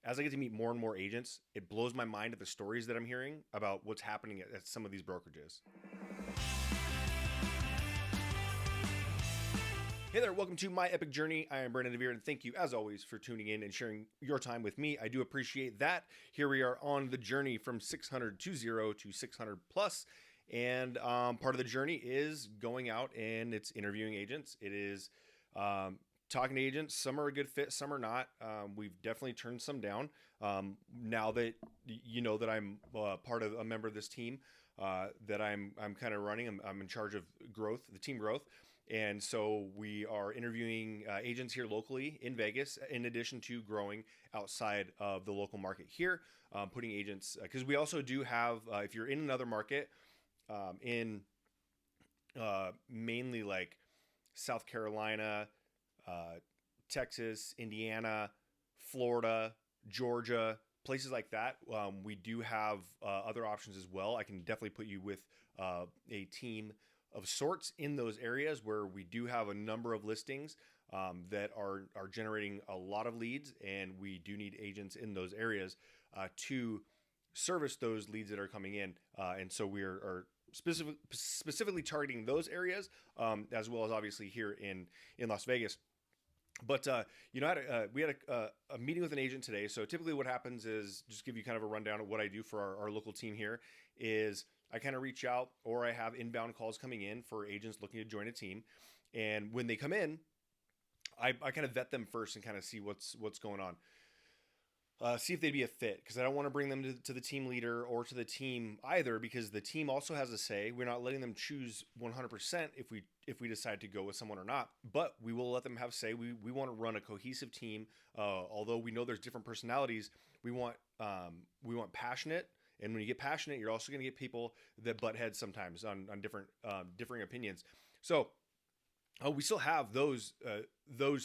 as I get to meet more and more agents, it blows my mind at the stories that I'm hearing about what's happening at some of these brokerages. Hey there, welcome to my Epique Journey. I am Brandon DeVere, and thank you, as always, for tuning in and sharing your time with me. I do appreciate that. Here we are on the journey from 600 to 0 to 600 plus. And part of the journey is going out and it's interviewing agents. It is talking to agents. Some are a good fit, some are not. We've definitely turned some down. Now that you know that I'm part of a member of this team, that I'm kind of running. I'm in charge of growth, the team growth. And so we are interviewing agents here locally in Vegas, in addition to growing outside of the local market here, putting agents, because we also do have, if you're in another market, in mainly like South Carolina, Texas, Indiana, Florida, Georgia, places like that, we do have other options as well. I can definitely put you with a team of sorts in those areas where we do have a number of listings that are generating a lot of leads, and we do need agents in those areas to service those leads that are coming in. And so we are specifically targeting those areas, as well as obviously here in Las Vegas. But we had a meeting with an agent today. So typically what happens is, just give you kind of a rundown of what I do for our local team here, is I kind of reach out, or I have inbound calls coming in for agents looking to join a team. And when they come in, I kind of vet them first and kind of see what's going on. See if they'd be a fit, because I don't want to bring them to the team leader or to the team either, because the team also has a say. We're not letting them choose 100% if we decide to go with someone or not, but we will let them have say. We want to run a cohesive team. Although we know there's different personalities, we want passionate. And when you get passionate, you're also going to get people that butt heads sometimes on differing opinions. So we still have those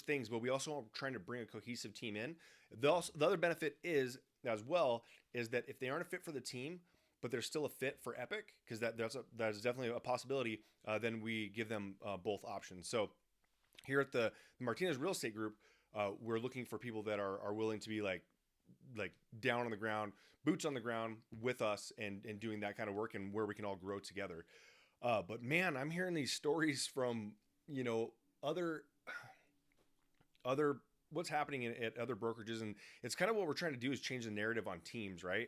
things, but we also are trying to bring a cohesive team in. The other benefit is, as well, is that if they aren't a fit for the team, but they're still a fit for Epique, because that's definitely a possibility, then we give them both options. So here at the Martinez Real Estate Group, we're looking for people that are willing to be like down on the ground, boots on the ground with us, and doing that kind of work, and where we can all grow together. But man, I'm hearing these stories from, other what's happening at other brokerages, and it's kind of what we're trying to do is change the narrative on teams, right?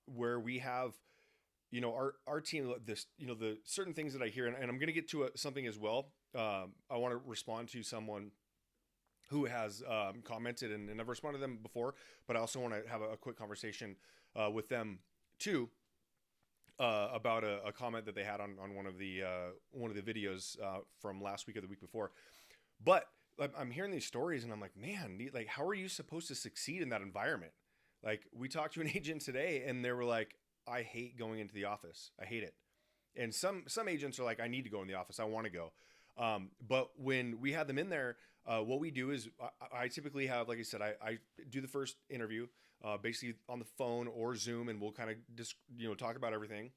Where we have, our team, this, the certain things that I hear, and I'm going to get to something as well. I want to respond to someone who has commented, and I've responded to them before, but I also want to have a quick conversation with them too, about a comment that they had on one of the videos from last week or the week before. But I'm hearing these stories, and I'm like, man, like, how are you supposed to succeed in that environment? Like, we talked to an agent today, and they were like, I hate going into the office. I hate it. And some agents are like, I need to go in the office. I want to go. But when we had them in there, what we do is I typically have, like I said, I do the first interview, basically on the phone or Zoom, and we'll kind of just, talk about everything.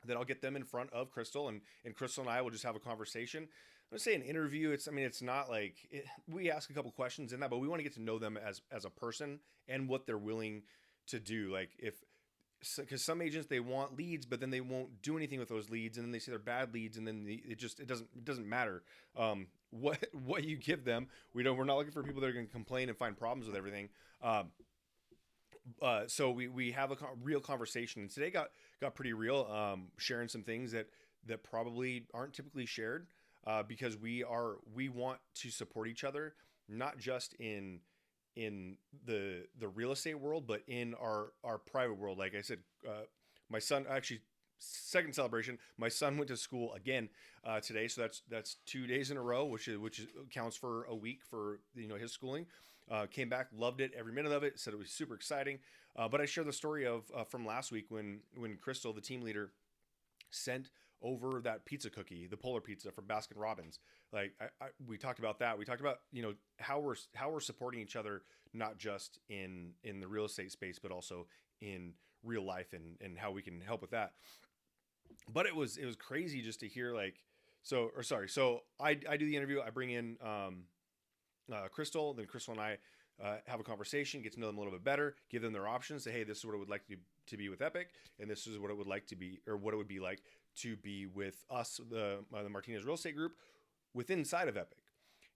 Then I'll get them in front of Crystal, and Crystal and I will just have a conversation. I'm gonna say an interview. It's not like we ask a couple questions in that, but we want to get to know them as a person and what they're willing to do. Like, because some agents, they want leads, but then they won't do anything with those leads, and then they say they're bad leads, and then it doesn't matter what you give them. We're not looking for people that are going to complain and find problems with everything. So we have a real conversation, and today got pretty real, sharing some things that probably aren't typically shared, because we want to support each other, not just in the real estate world, but in our private world. Like I said, my son, actually, second celebration, my son went to school again today, so that's 2 days in a row, which counts for a week for his schooling. Came back, loved it, every minute of it. Said it was super exciting. But I shared the story of from last week when Crystal, the team leader, sent over that pizza cookie, the Polar Pizza from Baskin Robbins. Like we talked about that. We talked about how we're supporting each other, not just in the real estate space, but also in real life, and how we can help with that. But it was crazy just to hear So I do the interview. I bring in Crystal. Then Crystal and I have a conversation, get to know them a little bit better, give them their options. Say, hey, this is what I would like to be with Epique, and this is what it would like to be, or what it would be like to be with us, the Martinez Real Estate Group, within inside of Epique.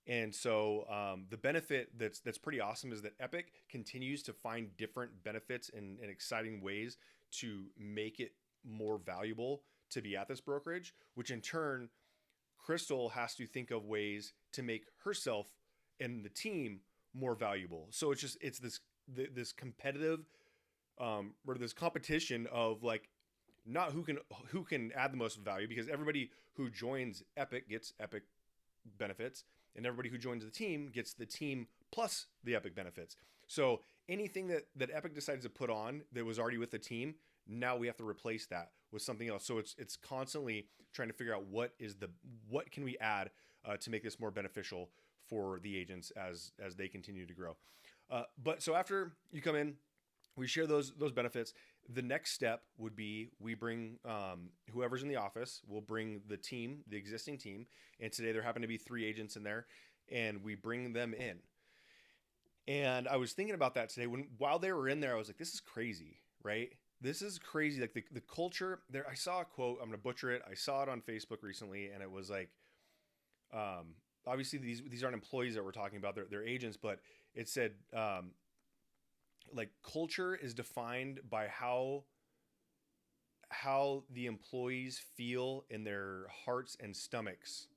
And so the benefit that's pretty awesome is that Epique continues to find different benefits and exciting ways to make it more valuable to be at this brokerage, which in turn, Crystal has to think of ways to make herself and the team more valuable. So it's this competitive or this competition of like not who can add the most value, because everybody who joins Epique gets Epique benefits, and everybody who joins the team gets the team plus the Epique benefits. So anything that Epique decides to put on that was already with the team, now we have to replace that with something else. So it's constantly trying to figure out what can we add to make this more beneficial for the agents as they continue to grow. But so after you come in, we share those benefits. The next step would be we bring whoever's in the office. We'll bring the team, the existing team, and today there happen to be 3 agents in there, and we bring them in. And I was thinking about that today while they were in there. I was like, this is crazy, right? This is crazy. Like the culture there. I saw a quote. I'm gonna butcher it. I saw it on Facebook recently, and it was like, obviously these aren't employees that we're talking about. They're agents, but it said. Like culture is defined by how the employees feel in their hearts and stomachs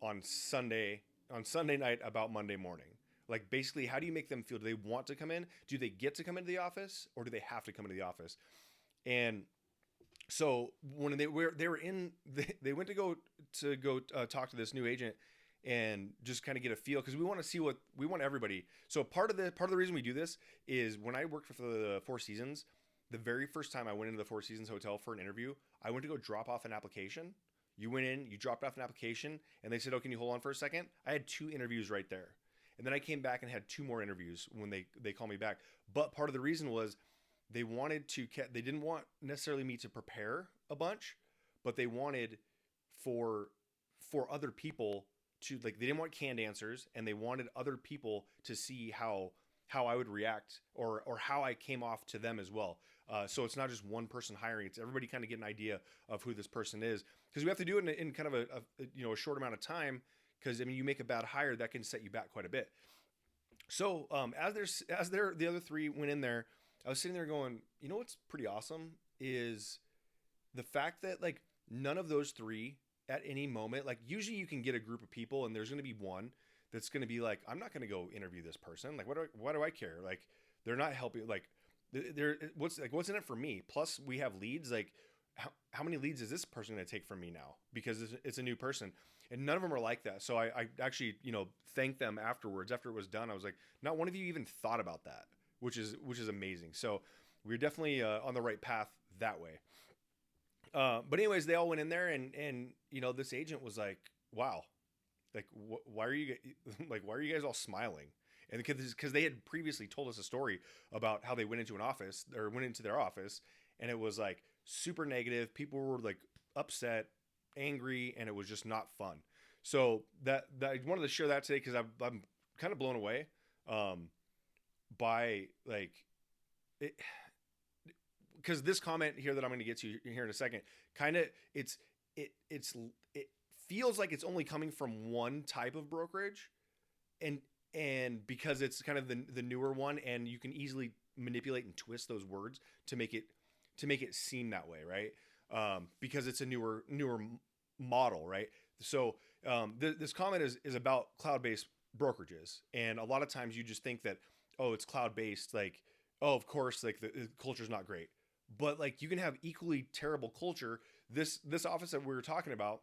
on Sunday night about Monday morning. Like basically, how do you make them feel? Do they want to come in? Do they get to come into the office, or do they have to come into the office? And so when they went to go talk to this new agent and just kind of get a feel, because we want to see what we want everybody. So part of the reason we do this is when I worked for the Four Seasons, the very first time I went into the Four Seasons hotel for an interview, I went to go drop off an application. You went in, you dropped off an application, and they said, "Oh, can you hold on for a second?" I had 2 interviews right there, and then I came back and had 2 more interviews when they called me back. But part of the reason was they didn't want necessarily me to prepare a bunch, but they wanted for other people to, like, they didn't want canned answers, and they wanted other people to see how I would react or how I came off to them as well. So it's not just one person hiring; it's everybody kind of get an idea of who this person is, because we have to do it in kind of a short amount of time. Because I mean, you make a bad hire, that can set you back quite a bit. So the other 3 went in there, I was sitting there going, you know what's pretty awesome is the fact that like none of those 3 at any moment, like usually you can get a group of people and there's going to be one that's going to be like, I'm not going to go interview this person. Like, what do I care? Like, they're not helping. Like, what's in it for me? Plus we have leads. Like, how many leads is this person going to take from me now? Because it's a new person, and none of them are like that. So I actually, thanked them afterwards. After it was done, I was like, not one of you even thought about that, which is amazing. So we're definitely on the right path that way. But anyways, they all went in there, and this agent was like, wow, like why are you guys all smiling? And because they had previously told us a story about how they went into their office, and it was like super negative. People were like upset, angry, and it was just not fun. So that I wanted to share that today, because I'm kind of blown away by like it. Because this comment here that I'm going to get to here in a second, kind of it feels like it's only coming from one type of brokerage, and because it's kind of the newer one, and you can easily manipulate and twist those words to make it seem that way, right? Because it's a newer model, right? So this comment is about cloud-based brokerages, and a lot of times you just think that, oh, it's cloud-based, like, oh, of course, like the culture's not great. But like you can have equally terrible culture. This office that we were talking about,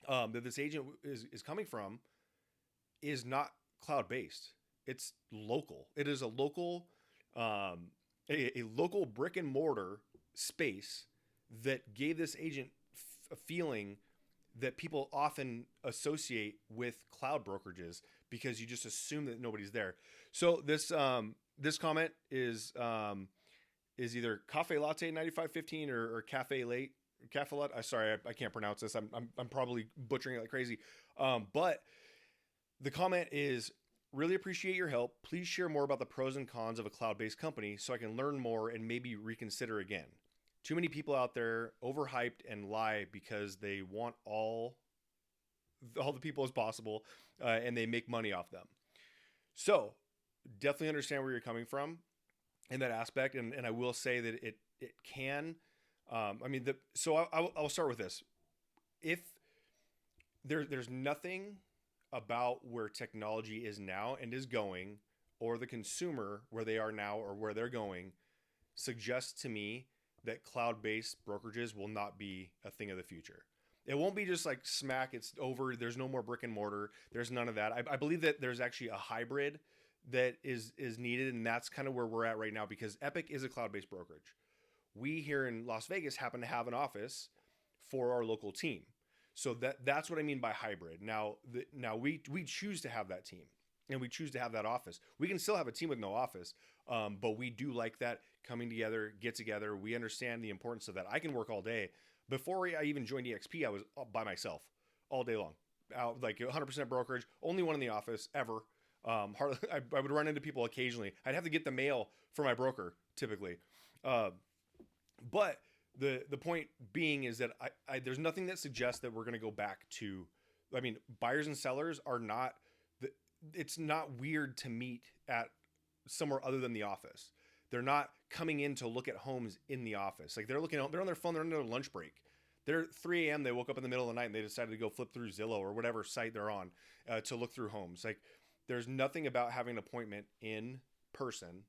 that this agent is coming from, is not cloud based. It's local. It is a local, a local brick and mortar space that gave this agent a feeling that people often associate with cloud brokerages, because you just assume that nobody's there. So this comment is either Cafe Latte 9515 or Cafe Latte. Sorry, I can't pronounce this. I'm probably butchering it like crazy. But the comment is, Really appreciate your help. Please share more about the pros and cons of a cloud-based company so I can learn more and maybe reconsider again. Too many people out there overhyped and lie because they want all the people as possible, and they make money off them. So definitely understand where you're coming from in that aspect, and I will say that it can. I'll start with this. If there's nothing about where technology is now and is going, or the consumer where they are now or where they're going, suggests to me that cloud-based brokerages will not be a thing of the future. It won't be just like smack, it's over, there's no more brick and mortar, there's none of that. I believe that there's actually a hybrid that is needed, and that's kind of where we're at right now, because Epique is a cloud-based brokerage. We here in Las Vegas happen to have an office for our local team. So that's what I mean by hybrid. Now we choose to have that team, and we choose to have that office. We can still have a team with no office, but we do like that coming together, get together. We understand the importance of that. I can work all day. Before I even joined EXP, I was by myself all day long, out like 100% brokerage, only one in the office ever. Hardly, I would run into people occasionally. I'd have to get the mail for my broker typically, but the point being is that there's nothing that suggests that we're going to go back to. I mean, buyers and sellers are not. It's not weird to meet at somewhere other than the office. They're not coming in to look at homes in the office. Like they're on their phone. They're on their lunch break. They're 3 a.m. They woke up in the middle of the night and they decided to go flip through Zillow or whatever site they're on to look through homes. Like there's nothing about having an appointment in person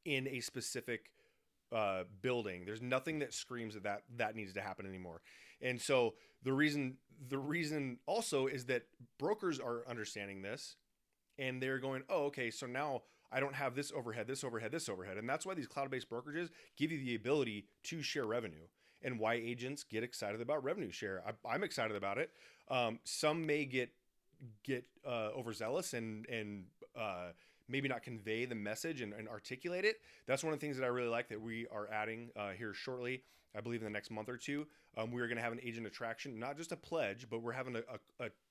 in a specific building. There's nothing that screams that needs to happen anymore. And so the reason also is that brokers are understanding this, and they're going, oh, okay, so now I don't have this overhead, this overhead, this overhead. And that's why these cloud-based brokerages give you the ability to share revenue, and why agents get excited about revenue share. I'm excited about it. Some may get overzealous and maybe not convey the message and articulate it. That's one of the things that I really like that we are adding here shortly. I believe in the next month or two, we're going to have an agent attraction, not just a pledge, but we're having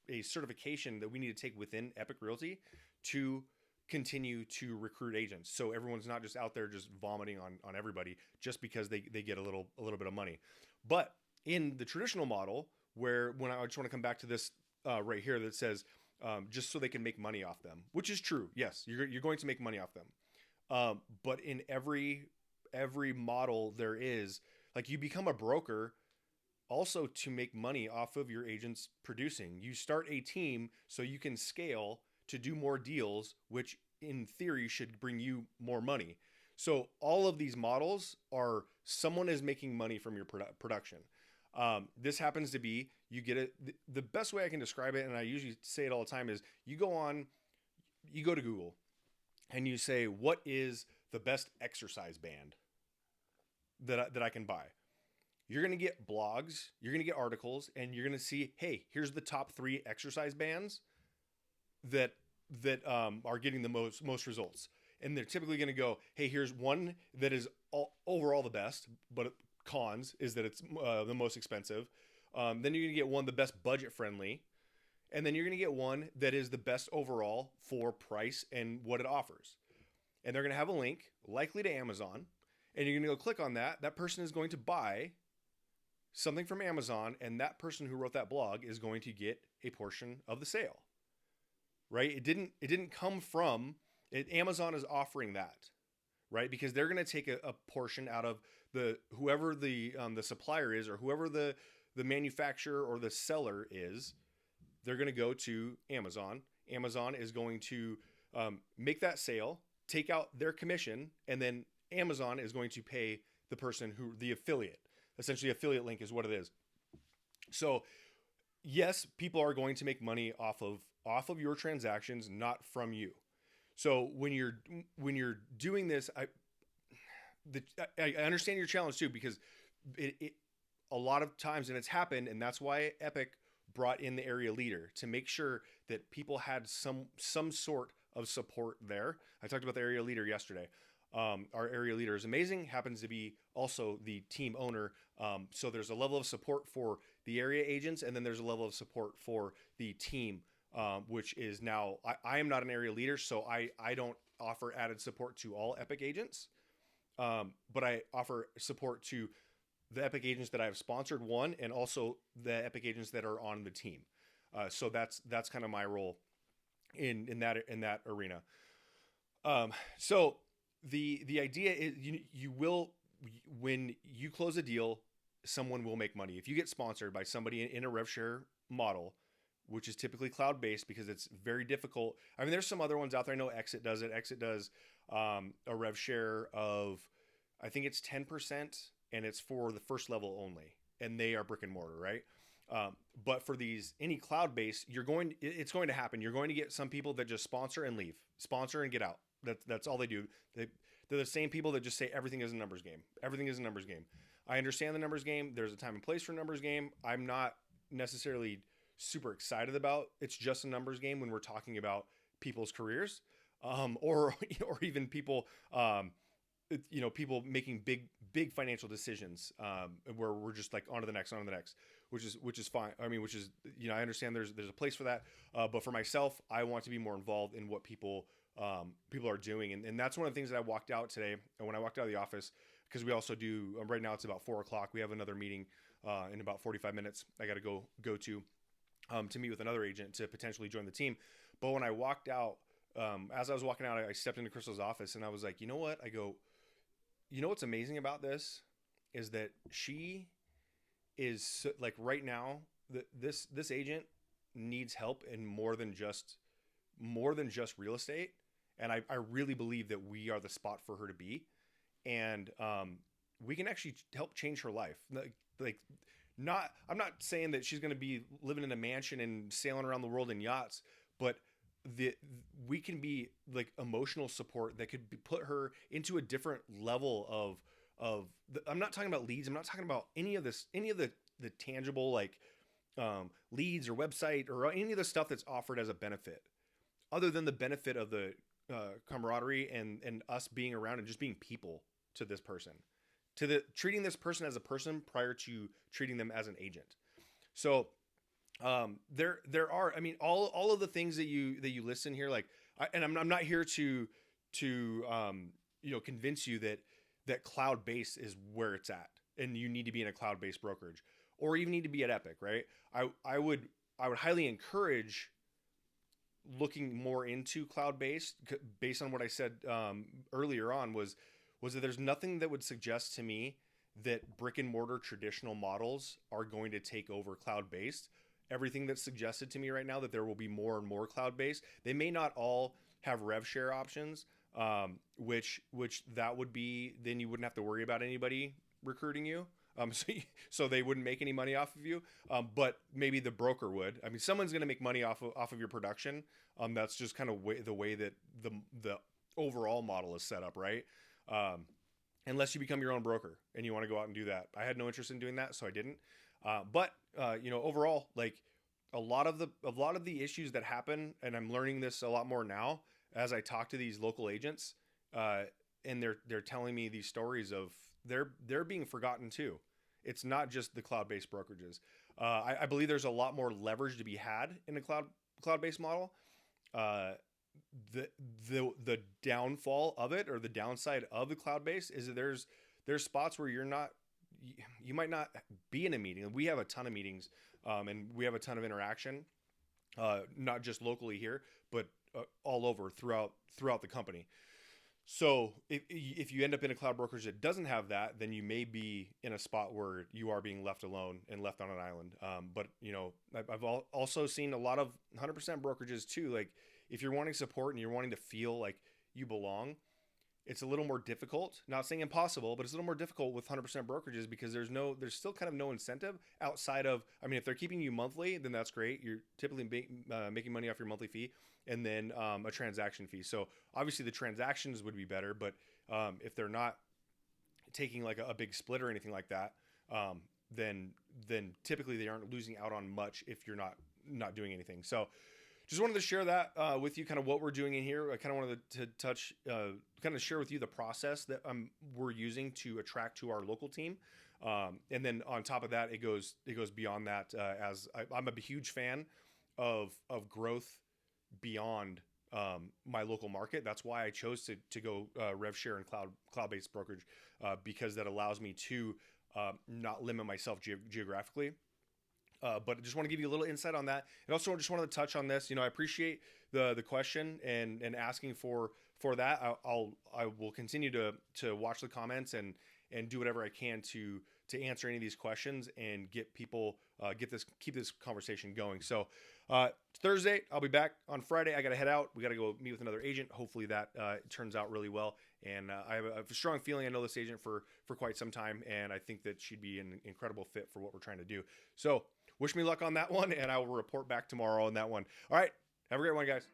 a certification that we need to take within Epique Realty to continue to recruit agents. So everyone's not just out there just vomiting on everybody just because they get a little bit of money. But in the traditional model, where when I just want to come back to this right here that says, just so they can make money off them, which is true. Yes, you're going to make money off them. But in every model there is, like, you become a broker also to make money off of your agents producing. You start a team so you can scale to do more deals, which in theory should bring you more money. So all of these models are someone is making money from your production. This happens to be, you get it. The best way I can describe it, and I usually say it all the time, is you go to Google and you say, what is the best exercise band that I can buy? You're going to get blogs, you're going to get articles, and you're going to see, hey, here's the top 3 exercise bands that are getting the most results. And they're typically going to go, hey, here's one that is overall the best, but cons is that it's the most expensive. Then you're going to get one, the best budget friendly. And then you're going to get one that is the best overall for price and what it offers. And they're going to have a link, likely to Amazon. And you're going to go click on that. That person is going to buy something from Amazon. And that person who wrote that blog is going to get a portion of the sale. Right? It didn't come from it. Amazon is offering that, right? Because they're going to take a portion out of whoever the supplier is, or whoever the manufacturer or the seller is. They're going to go to Amazon. Amazon is going to make that sale, take out their commission, and then Amazon is going to pay the person the affiliate. Essentially, affiliate link is what it is. So yes, people are going to make money off of your transactions, not from you. So when you're doing this, I understand your challenge too, because it a lot of times, and it's happened, and that's why Epique brought in the area leader to make sure that people had some sort of support there. I talked about the area leader yesterday. Our area leader is amazing, happens to be also the team owner. So there's a level of support for the area agents, and then there's a level of support for the team which is now I am not an area leader, so I don't offer added support to all Epique agents, but I offer support to the Epique agents that I have sponsored, one, and also the Epique agents that are on the team. So that's kind of my role in that arena. So the idea is you will, when you close a deal, someone will make money. If you get sponsored by somebody in a rev share model, which is typically cloud based, because it's very difficult. I mean, there's some other ones out there. I know Exit does it. Exit does a rev share of, I think it's 10%, and it's for the first level only, and they are brick and mortar, right? But for any cloud based, it's going to happen. You're going to get some people that just sponsor and leave, sponsor and get out. That's all they do. They're the same people that just say everything is a numbers game. Everything is a numbers game. I understand the numbers game. There's a time and place for numbers game. I'm not necessarily super excited about it's just a numbers game when we're talking about people's careers, or even people, people making big financial decisions, where we're just like on to the next, which is fine. I mean, I understand there's a place for that, but for myself, I want to be more involved in what people are doing, and that's one of the things that I walked out today. And when I walked out of the office, because we also do right now, it's about 4:00. We have another meeting in about 45 minutes. I got to go to meet with another agent to potentially join the team. But when I walked out, as I was walking out, I stepped into Crystal's office, and I was like, you know what? I go, you know what's amazing about this is that she is like, right now, this agent needs help in more than just real estate. And I really believe that we are the spot for her to be. And we can actually help change her life. I'm not saying that she's going to be living in a mansion and sailing around the world in yachts, but we can be like emotional support that could put her into a different level I'm not talking about leads. I'm not talking about any of the tangible, like, leads or website or any of the stuff that's offered as a benefit, other than the benefit of the camaraderie and us being around and just being people to this person, treating this person as a person prior to treating them as an agent. So there are, I mean, all of the things that you listen here, like, I'm not here to convince you that cloud based is where it's at, and you need to be in a cloud based brokerage, or even need to be at Epique, right? I would highly encourage looking more into cloud based, based on what I said earlier on, was that there's nothing that would suggest to me that brick and mortar traditional models are going to take over cloud based. Everything that's suggested to me right now, that there will be more and more cloud based. They may not all have rev share options, which that would be, then you wouldn't have to worry about anybody recruiting you. So they wouldn't make any money off of you. But maybe the broker would. I mean, someone's going to make money off of your production. That's just kind of the way that the overall model is set up, right? Unless you become your own broker and you want to go out and do that. I had no interest in doing that, so I didn't. But overall, like, a lot of the issues that happen, and I'm learning this a lot more now as I talk to these local agents, and they're telling me these stories of they're being forgotten too. It's not just the cloud-based brokerages. I believe there's a lot more leverage to be had in a cloud-based model. The downfall of it, or the downside of the cloud-based, is that there's spots where you might not be in a meeting. We have a ton of meetings, and we have a ton of interaction, not just locally here, but all over throughout the company. So if you end up in a cloud brokerage that doesn't have that, then you may be in a spot where you are being left alone and left on an island. But I've also seen a lot of 100% brokerages too. Like, if you're wanting support and you're wanting to feel like you belong, it's a little more difficult. Not saying impossible, but it's a little more difficult with 100% brokerages, because there's still kind of no incentive outside of, I mean, if they're keeping you monthly, then that's great. You're typically making money off your monthly fee, and then a transaction fee. So obviously the transactions would be better, but if they're not taking like a big split or anything like that, then typically they aren't losing out on much if you're not doing anything. So just wanted to share that with you, kind of what we're doing in here. I kind of wanted to touch, kind of share with you the process that we're using to attract to our local team. And then on top of that, it goes beyond that. As I'm a huge fan of growth beyond my local market. That's why I chose to go rev share and cloud-based brokerage, because that allows me to not limit myself geographically. But I just want to give you a little insight on that. And also just wanted to touch on this. I appreciate the question and asking for that. I will continue to watch the comments and do whatever I can to answer any of these questions and get people keep this conversation going. So Thursday, I'll be back. On Friday, I got to head out. We got to go meet with another agent. Hopefully that turns out really well. And I have a strong feeling I know this agent for quite some time, and I think that she'd be an incredible fit for what we're trying to do. So wish me luck on that one, and I will report back tomorrow on that one. All right. Have a great one, guys.